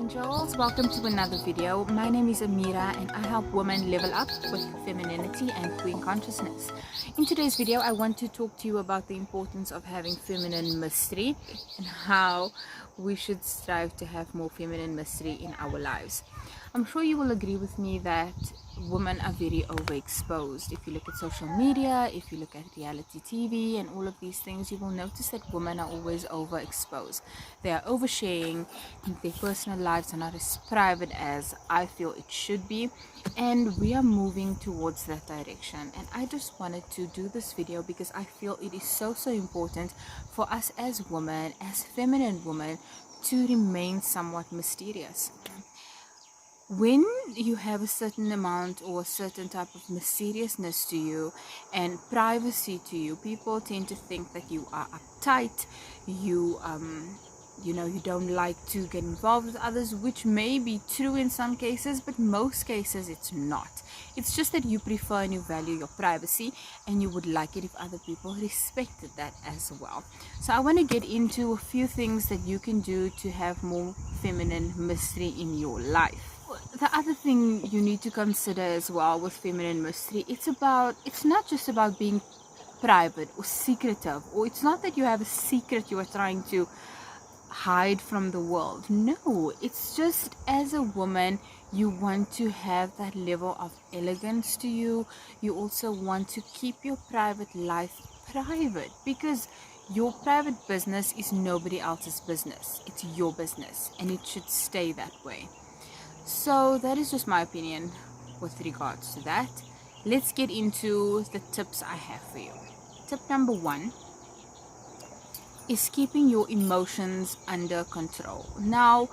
angels, welcome to another video. My name is Ameera and I help women level up with femininity and queen consciousness. In today's video I want to talk to you about the importance of having feminine mystery and how we should strive to have more feminine mystery in our lives. I'm sure you will agree with me that women are very overexposed. If you look at social media, if you look at reality TV and all of these things, you will notice that women are always overexposed. They are oversharing, their personal lives are not as private as I feel it should be, and we are moving towards that direction. And I just wanted to do this video because I feel it is so important for us as women, as feminine women, to remain somewhat mysterious. When you have a certain amount or a certain type of mysteriousness to you and privacy to you, people tend to think that you are uptight, you don't like to get involved with others, which may be true in some cases, but most cases it's not. It's just that you prefer and you value your privacy, and you would like it if other people respected that as well. So I want to get into a few things that you can do to have more feminine mystery in your life. The other thing you need to consider as well with feminine mystery, it's not just about being private or secretive, or it's not that you have a secret you are trying to hide from the world. No, it's just as a woman you want to have that level of elegance to you. You also want to keep your private life private, because your private business is nobody else's business. It's your business and it should stay that way. So that is just my opinion with regards to that. Let's get into the tips I have for you. Tip number 1 is keeping your emotions under control. Now,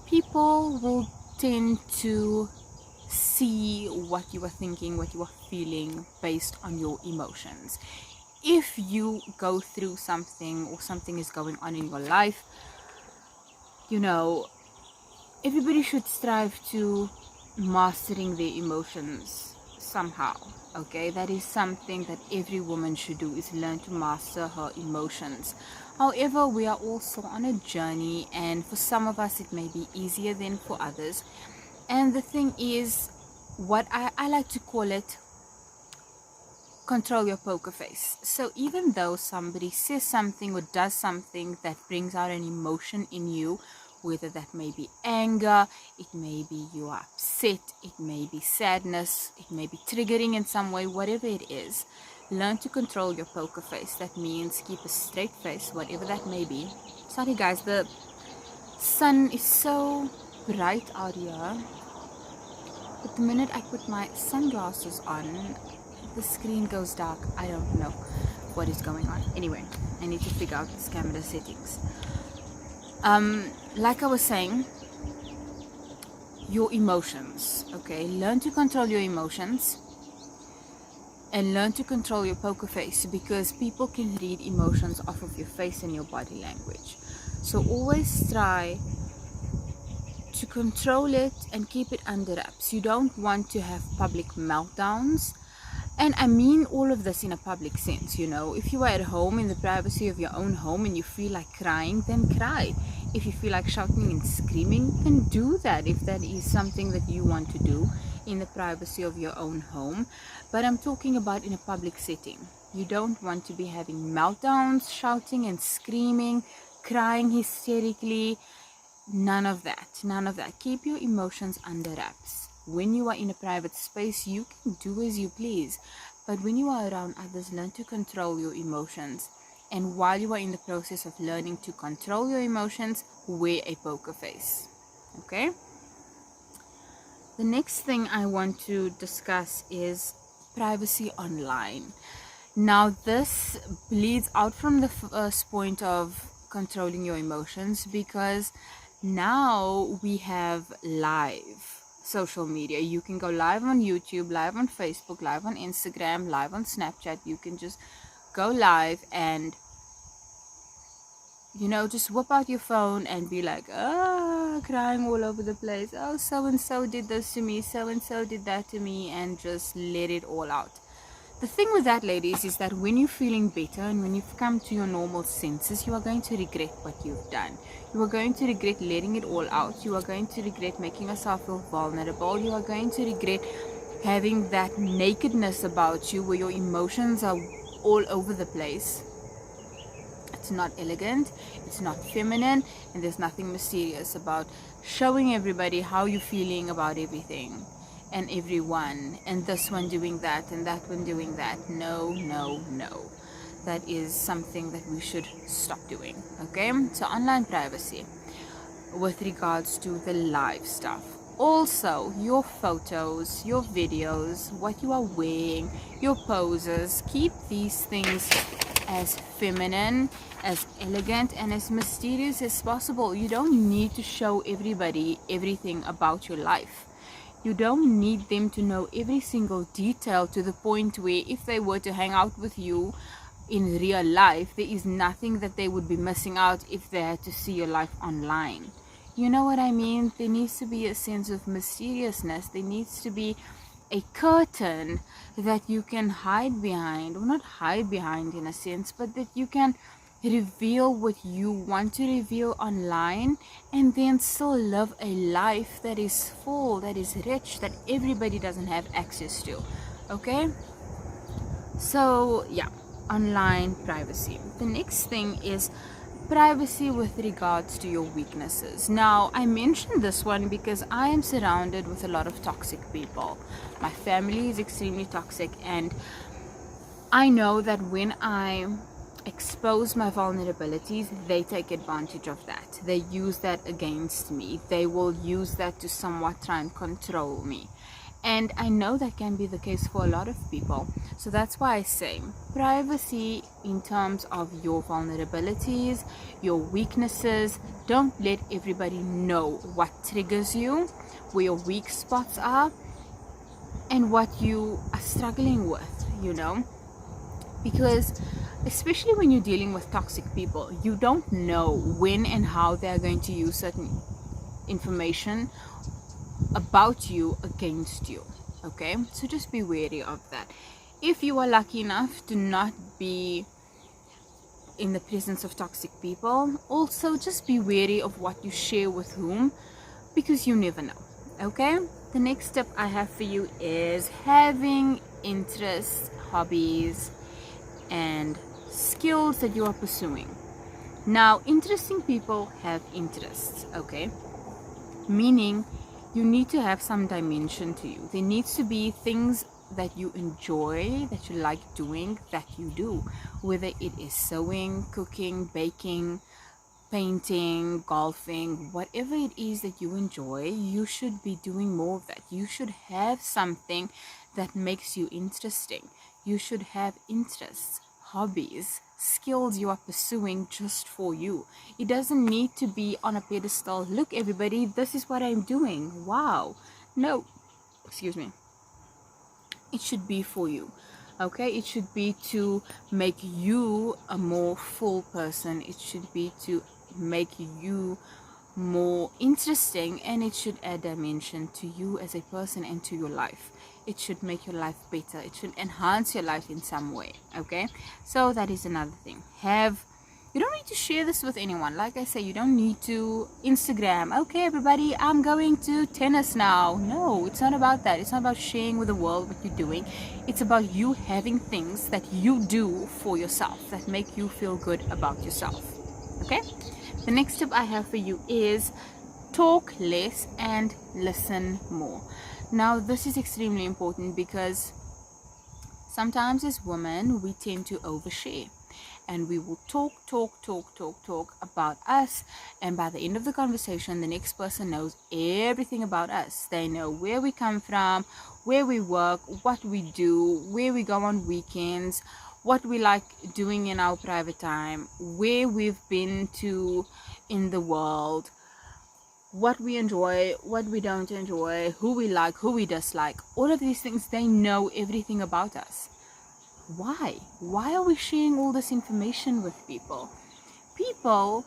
people will tend to see what you are thinking, what you are feeling based on your emotions. If you go through something or something is going on in your life, everybody should strive to mastering their emotions somehow. Okay, that is something that every woman should do, is learn to master her emotions. However, we are also on a journey, and for some of us it may be easier than for others. And the thing is, what I like to call it, control your poker face. So even though somebody says something or does something that brings out an emotion in you, whether that may be anger, it may be you are upset, it may be sadness, it may be triggering in some way, whatever it is, learn to control your poker face. That means keep a straight face, whatever that may be. Sorry guys, the sun is so bright out here, but the minute I put my sunglasses on, the screen goes dark. I don't know what is going on. Anyway, I need to figure out this camera settings. Like I was saying, your emotions, okay? Learn to control your emotions and learn to control your poker face, because people can read emotions off of your face and your body language. So always try to control it and keep it under wraps. You don't want to have public meltdowns. And I mean all of this in a public sense, If you are at home in the privacy of your own home and you feel like crying, then cry. If you feel like shouting and screaming, then do that, if that is something that you want to do in the privacy of your own home. But I'm talking about in a public setting. You don't want to be having meltdowns, shouting and screaming, crying hysterically. None of that. Keep your emotions under wraps. When you are in a private space, you can do as you please. But when you are around others, learn to control your emotions. And while you are in the process of learning to control your emotions, wear a poker face. Okay? The next thing I want to discuss is privacy online. Now, this bleeds out from the first point of controlling your emotions, because now we have live social media. You can go live on YouTube, live on Facebook, live on Instagram, live on Snapchat. You can just go live and just whip out your phone and be like, crying all over the place. So and so did this to me, so and so did that to me, and just let it all out. The thing with that, ladies, is that when you're feeling better and when you've come to your normal senses, you are going to regret what you've done. You are going to regret letting it all out. You are going to regret making yourself feel vulnerable. You are going to regret having that nakedness about you where your emotions are all over the place. It's not elegant, it's not feminine, and there's nothing mysterious about showing everybody how you're feeling about everything and everyone, and this one doing that and that one doing that. No, no, no. That is something that we should stop doing. Okay, so online privacy with regards to the live stuff. Also, your photos, your videos, what you are wearing, your poses, keep these things as feminine, as elegant, and as mysterious as possible. You don't need to show everybody everything about your life. You don't need them to know every single detail to the point where if they were to hang out with you in real life, there is nothing that they would be missing out if they had to see your life online. You know what I mean? There needs to be a sense of mysteriousness. There needs to be a curtain that you can hide behind, or not hide behind in a sense, but that you can reveal what you want to reveal online and then still live a life that is full, that is rich, that everybody doesn't have access to. Okay, so yeah, online privacy. The next thing is privacy with regards to your weaknesses. Now, I mentioned this one because I am surrounded with a lot of toxic people. My family is extremely toxic, and I know that when I expose my vulnerabilities, they take advantage of that. They use that against me. They will use that to somewhat try and control me. And I know that can be the case for a lot of people. So that's why I say privacy in terms of your vulnerabilities, your weaknesses. Don't let everybody know what triggers you, where your weak spots are, and what you are struggling with, you know. Because especially when you're dealing with toxic people, you don't know when and how they're going to use certain information about you against you. Okay, so just be wary of that. If you are lucky enough to not be in the presence of toxic people, also just be wary of what you share with whom, because you never know. Okay, the next step I have for you is having interests, hobbies, and skills that you are pursuing. Now, interesting people have interests, okay? Meaning you need to have some dimension to you. There needs to be things that you enjoy, that you like doing, that you do. Whether it is sewing, cooking, baking, painting, golfing, whatever it is that you enjoy, you should be doing more of that. You should have something that makes you interesting. You should have interests, hobbies, skills you are pursuing just for you. It doesn't need to be on a pedestal. Look, everybody, this is what I'm doing. Wow. No, excuse me. It should be for you. Okay, it should be to make you a more full person. It should be to make you more interesting, and it should add dimension to you as a person and to your life. It should make your life better. It should enhance your life in some way. Okay, so that is another thing. You don't need to share this with anyone. Like I say, you don't need to Instagram, okay everybody, I'm going to tennis now. No, it's not about that. It's not about sharing with the world what you're doing. It's about you having things that you do for yourself that make you feel good about yourself. Okay, the next tip I have for you is talk less and listen more. Now, this is extremely important because sometimes as women we tend to overshare, and we will talk about us, and by the end of the conversation the next person knows everything about us. They know where we come from, where we work, what we do, where we go on weekends, what we like doing in our private time, where we've been to in the world, what we enjoy, what we don't enjoy, who we like, who we dislike. All of these things, they know everything about us. Why are we sharing all this information with people? People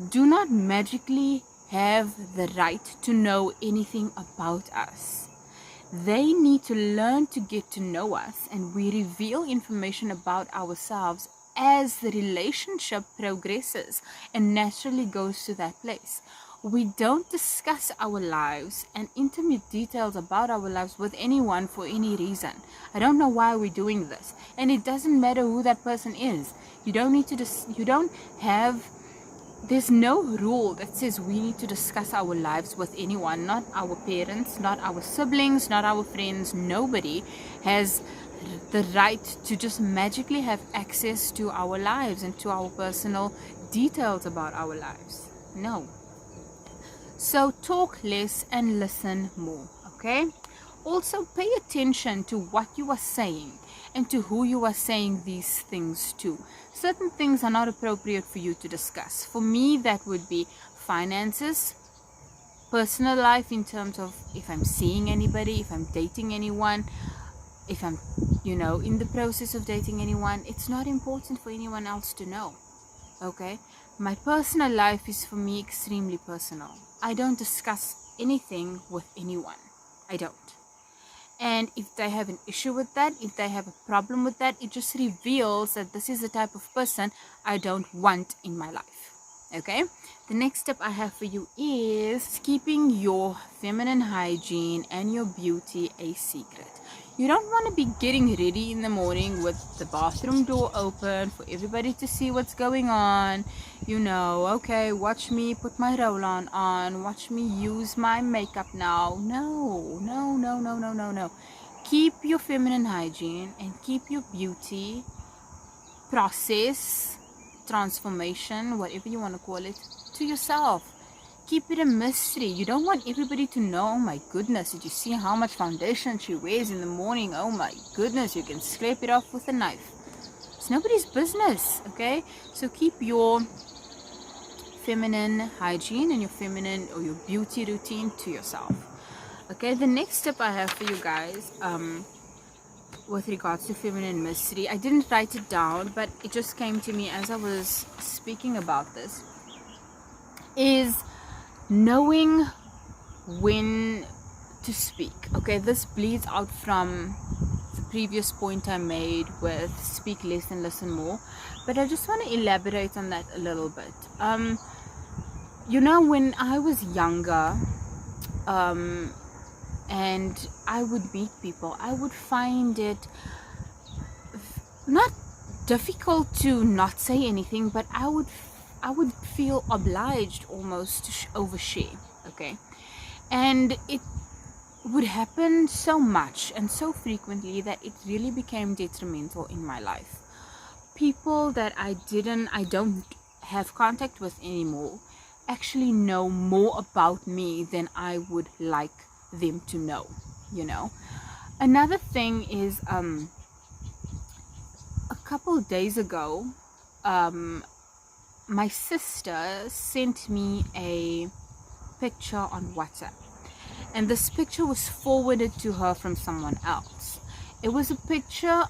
do not magically have the right to know anything about us. They need to learn to get to know us, and we reveal information about ourselves as the relationship progresses and naturally goes to that place. We don't discuss our lives and intimate details about our lives with anyone for any reason. I don't know why we're doing this, and it doesn't matter who that person is. You don't need to there's no rule that says we need to discuss our lives with anyone, not our parents, not our siblings, not our friends. Nobody has the right to just magically have access to our lives and to our personal details about our lives. No. So talk less and listen more, okay? Also pay attention to what you are saying and to who you are saying these things to. Certain things are not appropriate for you to discuss. For me, that would be finances, personal life in terms of if I'm seeing anybody, if I'm dating anyone, if I'm, in the process of dating anyone. It's not important for anyone else to know, okay? My personal life is for me extremely personal. I don't discuss anything with anyone. I don't. And if they have an issue with that, if they have a problem with that, it just reveals that this is the type of person I don't want in my life. Okay? The next step I have for you is keeping your feminine hygiene and your beauty a secret. You don't want to be getting ready in the morning with the bathroom door open for everybody to see what's going on. Okay, watch me put my roll-on on, watch me use my makeup now. No. Keep your feminine hygiene and keep your beauty process, transformation, whatever you want to call it, to yourself. Keep it a mystery. You don't want everybody to know, oh my goodness, did you see how much foundation she wears in the morning? Oh my goodness, you can scrape it off with a knife. It's nobody's business, okay? So keep your feminine hygiene and your feminine or your beauty routine to yourself. Okay, the next step I have for you guys, with regards to feminine mystery, I didn't write it down, but it just came to me as I was speaking about this, is knowing when to speak. Okay, this bleeds out from the previous point I made with speak less and listen more, but I just want to elaborate on that a little bit. When I was younger, and I would meet people, I would find it not difficult to not say anything, but I would feel obliged almost to overshare, okay? And it would happen so much and so frequently that it really became detrimental in my life. People that I don't have contact with anymore actually know more about me than I would like them to know, Another thing is, a couple days ago, my sister sent me a picture on WhatsApp, and this picture was forwarded to her from someone else. It was a picture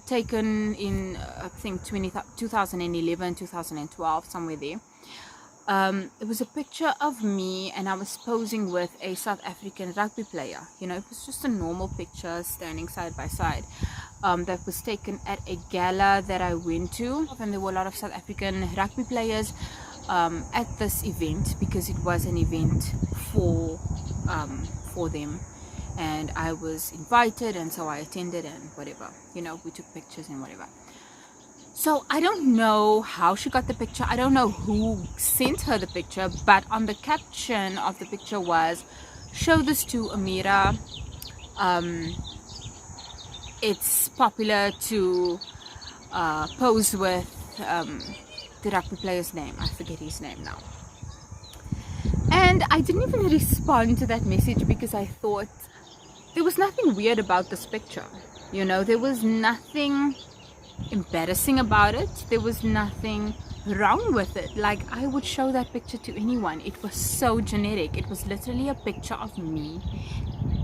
taken in I think 2011, 2012, somewhere there. It was a picture of me, and I was posing with a South African rugby player. It was just a normal picture standing side by side. That was taken at a gala that I went to, and there were a lot of South African rugby players at this event, because it was an event for them, and I was invited, and so I attended, and whatever, we took pictures and whatever. So I don't know how she got the picture. I don't know who sent her the picture, but on the caption of the picture was, "Show this to Ameera. It's popular to pose with the rugby player's name." I forget his name now. And I didn't even respond to that message, because I thought there was nothing weird about this picture. There was nothing embarrassing about it. There was nothing wrong with it. Like, I would show that picture to anyone. It was so generic. It was literally a picture of me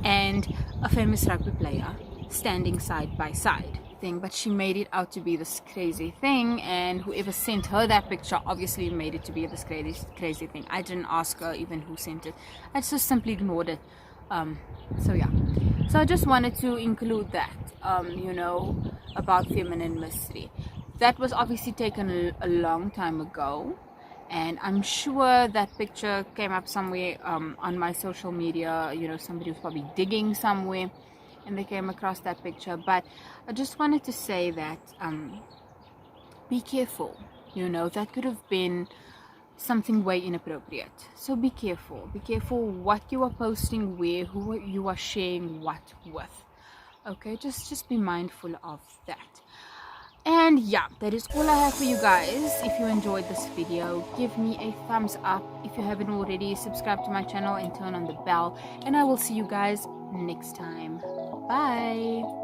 and a famous rugby player standing side by side thing, but she made it out to be this crazy thing, and whoever sent her that picture obviously made it to be this crazy thing. I didn't ask her even who sent it. I just simply ignored it. So yeah, so I just wanted to include that, you know, about feminine mystery. That was obviously taken a long time ago, and I'm sure that picture came up somewhere on my social media. You know, somebody was probably digging somewhere and they came across that picture. But I just wanted to say that be careful. You know, that could have been something way inappropriate, so be careful. Be careful what you are posting, where, who you are sharing what with. Okay, just be mindful of that. And yeah, that is all I have for you guys. If you enjoyed this video, give me a thumbs up. If you haven't already, subscribe to my channel and turn on the bell, and I will see you guys next time. Bye.